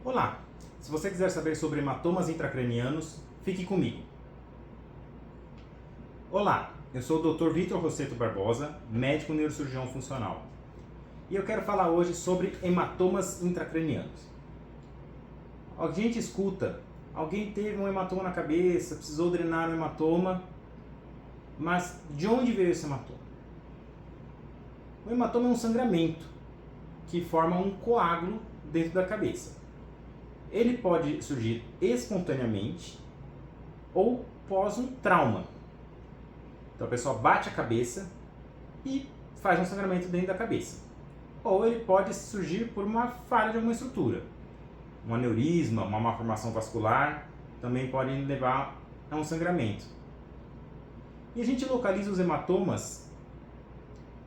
Olá! Se você quiser saber sobre hematomas intracranianos, fique comigo. Olá, eu sou o Dr. Vitor Rosseto Barbosa, médico neurocirurgião funcional. E eu quero falar hoje sobre hematomas intracranianos. A gente escuta, alguém teve um hematoma na cabeça, precisou drenar o hematoma, mas de onde veio esse hematoma? O hematoma é um sangramento que forma um coágulo dentro da cabeça. Ele pode surgir espontaneamente ou pós um trauma. Então a pessoa bate a cabeça e faz um sangramento dentro da cabeça. Ou ele pode surgir por uma falha de alguma estrutura. Um aneurisma, uma malformação vascular, também podem levar a um sangramento. E a gente localiza os hematomas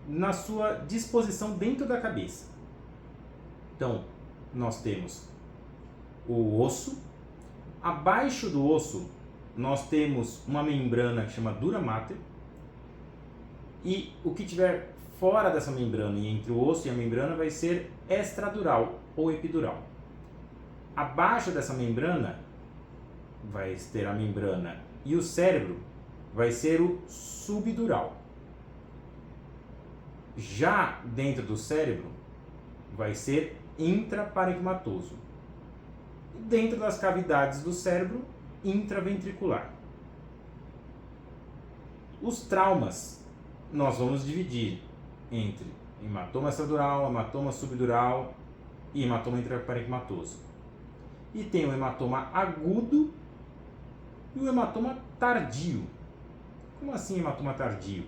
na sua disposição dentro da cabeça. Então, nós temos o osso. Abaixo do osso, nós temos uma membrana que chama dura mater. E o que tiver fora dessa membrana e entre o osso e a membrana vai ser extradural ou epidural. Abaixo dessa membrana vai ter a membrana e o cérebro vai ser o subdural. Já dentro do cérebro vai ser intraparenquimatoso. Dentro das cavidades do cérebro, intraventricular. Os traumas nós vamos dividir entre hematoma extradural, hematoma subdural e hematoma intraparenquimatoso. E tem o hematoma agudo e o hematoma tardio. Como assim hematoma tardio?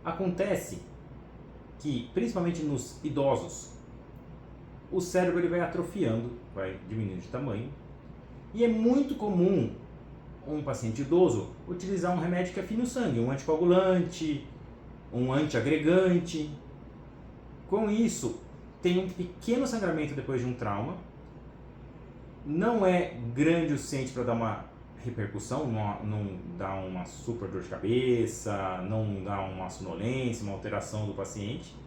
Acontece que, principalmente nos idosos, o cérebro ele vai atrofiando, vai diminuindo de tamanho. E é muito comum um paciente idoso utilizar um remédio que afine o sangue, um anticoagulante, um antiagregante. Com isso, tem um pequeno sangramento depois de um trauma. Não é grande o suficiente para dar uma repercussão, não dá uma super dor de cabeça, não dá uma sonolência, uma alteração do paciente.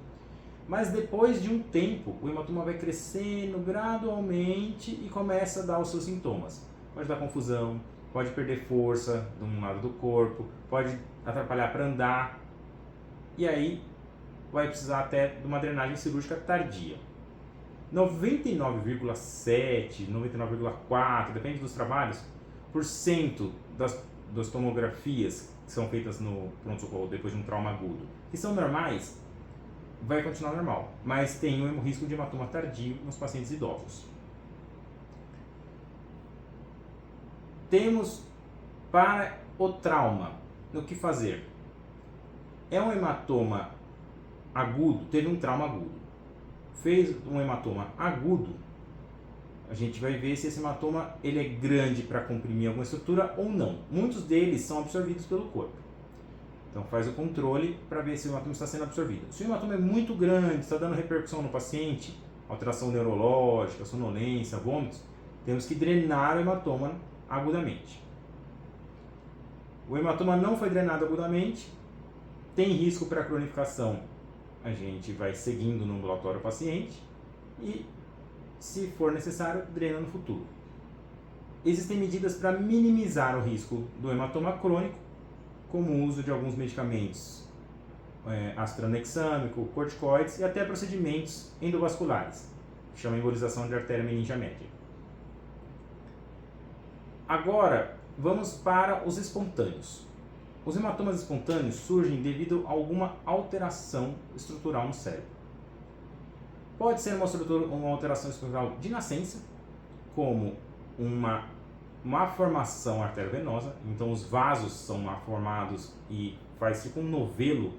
Mas depois de um tempo, o hematoma vai crescendo gradualmente e começa a dar os seus sintomas. Pode dar confusão, pode perder força de um lado do corpo, pode atrapalhar para andar. E aí vai precisar até de uma drenagem cirúrgica tardia. 99,7, 99,4, depende dos trabalhos, por cento das tomografias que são feitas no pronto-socorro depois de um trauma agudo, que são normais, vai continuar normal, mas tem o risco de hematoma tardio nos pacientes idosos. Temos para o trauma, o que fazer? É um hematoma agudo, teve um trauma agudo. Fez um hematoma agudo, a gente vai ver se esse hematoma ele é grande para comprimir alguma estrutura ou não. Muitos deles são absorvidos pelo corpo. Então faz o controle para ver se o hematoma está sendo absorvido. Se o hematoma é muito grande, está dando repercussão no paciente, alteração neurológica, sonolência, vômitos, temos que drenar o hematoma agudamente. O hematoma não foi drenado agudamente, tem risco para cronificação. A gente vai seguindo no ambulatório o paciente e, se for necessário, drena no futuro. Existem medidas para minimizar o risco do hematoma crônico, como o uso de alguns medicamentos ácido tranexâmico, corticoides e até procedimentos endovasculares, que chamam embolização de artéria meningeal média. Agora, vamos para os espontâneos. Os hematomas espontâneos surgem devido a alguma alteração estrutural no cérebro. Pode ser uma alteração estrutural de nascença, como uma malformação arteriovenosa, então os vasos são malformados e faz tipo um novelo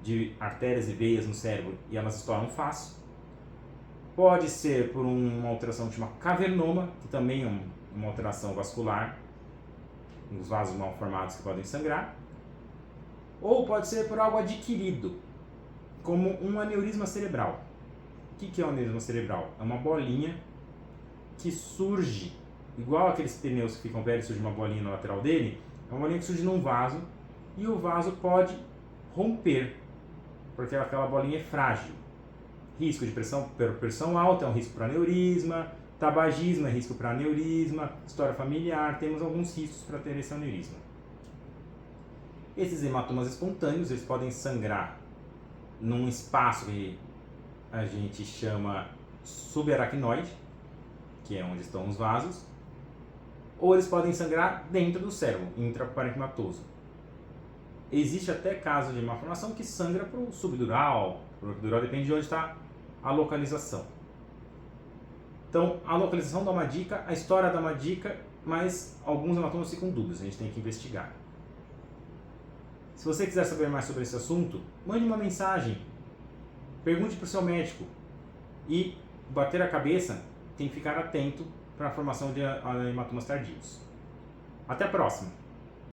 de artérias e veias no cérebro e elas estouram fácil. Pode ser por uma alteração que chama cavernoma, que também é uma alteração vascular, os vasos mal formados que podem sangrar, ou pode ser por algo adquirido, como um aneurisma cerebral. O que é um aneurisma cerebral? É uma bolinha que surge, igual aqueles pneus que ficam velhos, surge uma bolinha na lateral dele, é uma bolinha que surge num vaso, e o vaso pode romper, porque aquela bolinha é frágil. risco de pressão alta é um risco para aneurisma, tabagismo é risco para aneurisma, história familiar, temos alguns riscos para ter esse aneurisma. Esses hematomas espontâneos, eles podem sangrar num espaço que a gente chama subaracnoide, que é onde estão os vasos, ou eles podem sangrar dentro do cérebro, intraparenquimatoso. Existe até caso de malformação que sangra para o subdural, para o epidural, depende de onde está a localização. Então, a localização dá uma dica, a história dá uma dica, mas alguns hematomas ficam dúbios, a gente tem que investigar. Se você quiser saber mais sobre esse assunto, mande uma mensagem, pergunte para o seu médico e bater a cabeça, tem que ficar atento para a formação de hematomas tardios. Até a próxima!